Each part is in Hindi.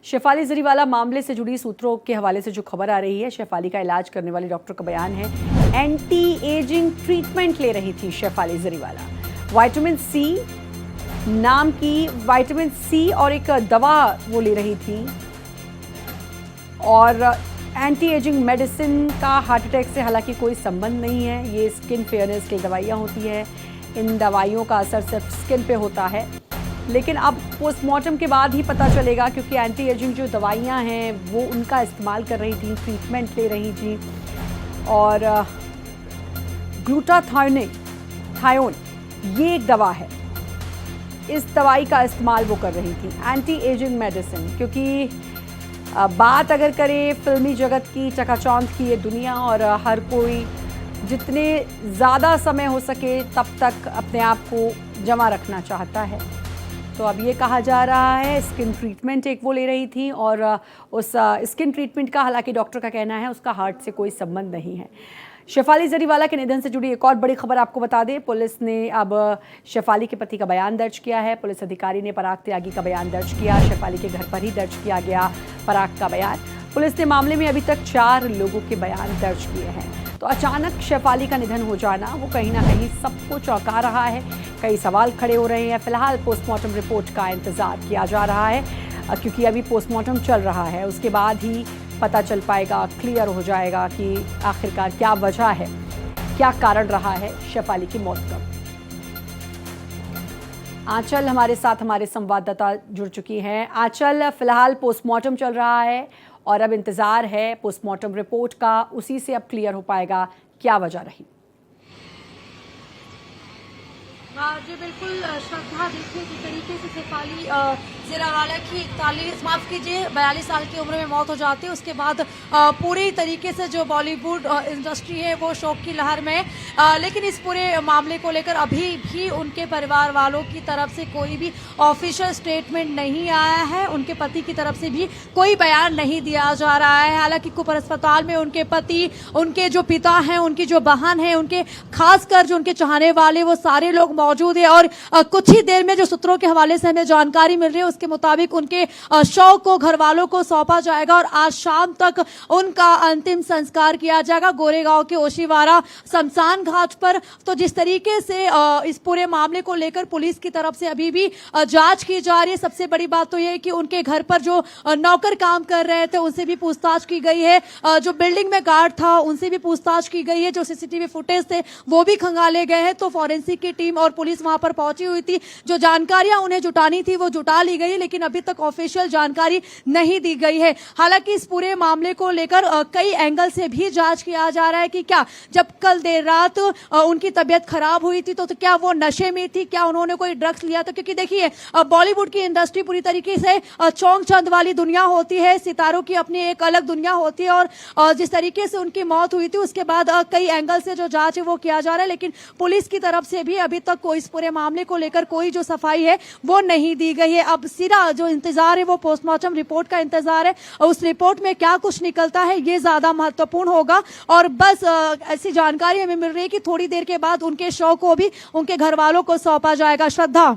शेफाली जरीवाला मामले से जुड़ी सूत्रों के हवाले से जो खबर आ रही है, शेफाली का इलाज करने वाले डॉक्टर का बयान है। एंटी एजिंग ट्रीटमेंट ले रही थी शेफाली जरीवाला। विटामिन सी नाम की विटामिन सी और एक दवा वो ले रही थी, और एंटी एजिंग मेडिसिन का हार्ट अटैक से हालांकि कोई संबंध नहीं है। ये स्किन फेयरनेस की दवाइयाँ होती हैं, इन दवाइयों का असर सिर्फ स्किन पे होता है, लेकिन अब पोस्टमार्टम के बाद ही पता चलेगा, क्योंकि एंटी एजिंग जो दवाइयाँ हैं वो उनका इस्तेमाल कर रही थी, ट्रीटमेंट ले रही थी। और ग्लूटाथायोन ये एक दवा है, इस दवाई का इस्तेमाल वो कर रही थी, एंटी एजिंग मेडिसिन। क्योंकि बात अगर करें फिल्मी जगत की, चकाचौंध की ये दुनिया, और हर कोई जितने ज़्यादा समय हो सके तब तक अपने आप को जमा रखना चाहता है। तो अब ये कहा जा रहा है स्किन ट्रीटमेंट एक वो ले रही थी, और उस स्किन ट्रीटमेंट का हालांकि डॉक्टर का कहना है उसका हार्ट से कोई संबंध नहीं है। शेफाली जरीवाला के निधन से जुड़ी एक और बड़ी खबर आपको बता दें। पुलिस ने अब शेफाली के पति का बयान दर्ज किया है। पुलिस अधिकारी ने पराग त्यागी का बयान दर्ज किया। शेफाली के घर पर ही दर्ज किया गया पराग का बयान। पुलिस ने मामले में अभी तक 4 लोगों के बयान दर्ज किए हैं। तो अचानक शेफाली का निधन हो जाना वो कहीं ना कहीं सबको चौंका रहा है। कई सवाल खड़े हो रहे हैं। फिलहाल पोस्टमार्टम रिपोर्ट का इंतजार किया जा रहा है, क्योंकि अभी पोस्टमार्टम चल रहा है। उसके बाद ही पता चल पाएगा, क्लियर हो जाएगा कि आखिरकार क्या वजह है, क्या कारण रहा है शेफाली की मौत का। आंचल हमारे साथ हमारे संवाददाता जुड़ चुकी हैं। आंचल, फिलहाल पोस्टमार्टम चल रहा है और अब इंतजार है पोस्टमार्टम रिपोर्ट का, उसी से अब क्लियर हो पाएगा क्या वजह रही। जी बिल्कुल श्रद्धा, देखिए जिस तरीके से शेफाली जरीवाला की 42 साल की उम्र में मौत हो जाती है, उसके बाद पूरी तरीके से जो बॉलीवुड इंडस्ट्री है वो शोक की लहर में। लेकिन इस पूरे मामले को लेकर अभी भी उनके परिवार वालों की तरफ से कोई भी ऑफिशियल स्टेटमेंट नहीं आया है। उनके पति की तरफ से भी कोई बयान नहीं दिया जा रहा है। हालांकि कुपर अस्पताल में उनके पति, उनके जो पिता हैं, उनकी जो बहन है, उनके खासकर जो उनके चाहने वाले वो सारे लोग मौजूद है। और कुछ ही देर में जो सूत्रों के हवाले से हमें जानकारी मिल रही है उसके मुताबिक उनके शव को घर वालों को सौंपा जाएगा और आज शाम तक उनका अंतिम संस्कार किया जाएगा गोरेगांव के ओशीवारा शमशान घाट पर। तो जिस तरीके से इस पूरे मामले को लेकर पुलिस की तरफ से अभी भी जांच की जा रही है। सबसे बड़ी बात तो यह है कि उनके घर पर जो नौकर काम कर रहे थे उनसे भी पूछताछ की गई है, जो बिल्डिंग में गार्ड था उनसे भी पूछताछ की गई है, जो सीसीटीवी फुटेज थे वो भी खंगाले गए हैं। तो फॉरेंसिक की टीम और पुलिस वहां पर पहुंची हुई थी, जो जानकारियां उन्हें जुटानी थी वो जुटा ली गई, लेकिन अभी तक ऑफिशियल जानकारी नहीं दी गई है। हालांकि इस पूरे मामले को लेकर कई एंगल से भी जांच किया जा रहा है कि क्या जब कल देर रात उनकी तबीयत खराब हुई थी तो क्या वो नशे में थी, क्या उन्होंने कोई ड्रग्स लिया था। क्योंकि देखिए बॉलीवुड की इंडस्ट्री पूरी तरीके से चौंक चंद वाली दुनिया होती है, सितारों की अपनी एक अलग दुनिया होती है। और जिस तरीके से उनकी मौत हुई थी उसके बाद कई एंगल से जो जांच है वो किया जा रहा है, लेकिन पुलिस की तरफ से भी अभी तक कोई इस पूरे मामले को लेकर कोई जो सफाई है वो नहीं दी गई है। अब सिरा जो इंतजार है वो पोस्टमार्टम रिपोर्ट का इंतजार है, और उस रिपोर्ट में क्या कुछ निकलता है ये ज्यादा महत्वपूर्ण होगा। और बस ऐसी जानकारी हमें मिल रही है कि थोड़ी देर के बाद उनके शव को भी उनके घर वालों को सौंपा जाएगा। श्रद्धा,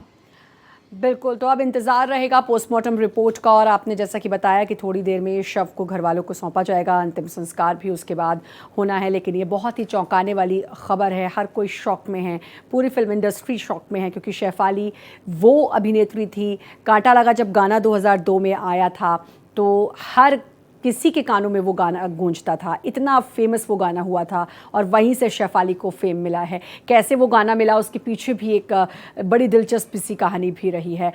बिल्कुल, तो अब इंतज़ार रहेगा पोस्टमार्टम रिपोर्ट का, और आपने जैसा कि बताया कि थोड़ी देर में शव को घर वालों को सौंपा जाएगा, अंतिम संस्कार भी उसके बाद होना है। लेकिन ये बहुत ही चौंकाने वाली खबर है, हर कोई शॉक में है, पूरी फिल्म इंडस्ट्री शॉक में है, क्योंकि शेफाली वो अभिनेत्री थी। कांटा लगा जब गाना 2002 में आया था तो हर किसी के कानों में वो गाना गूंजता था, इतना फेमस वो गाना हुआ था, और वहीं से शेफाली को फेम मिला है। कैसे वो गाना मिला उसके पीछे भी एक बड़ी दिलचस्प सी कहानी भी रही है।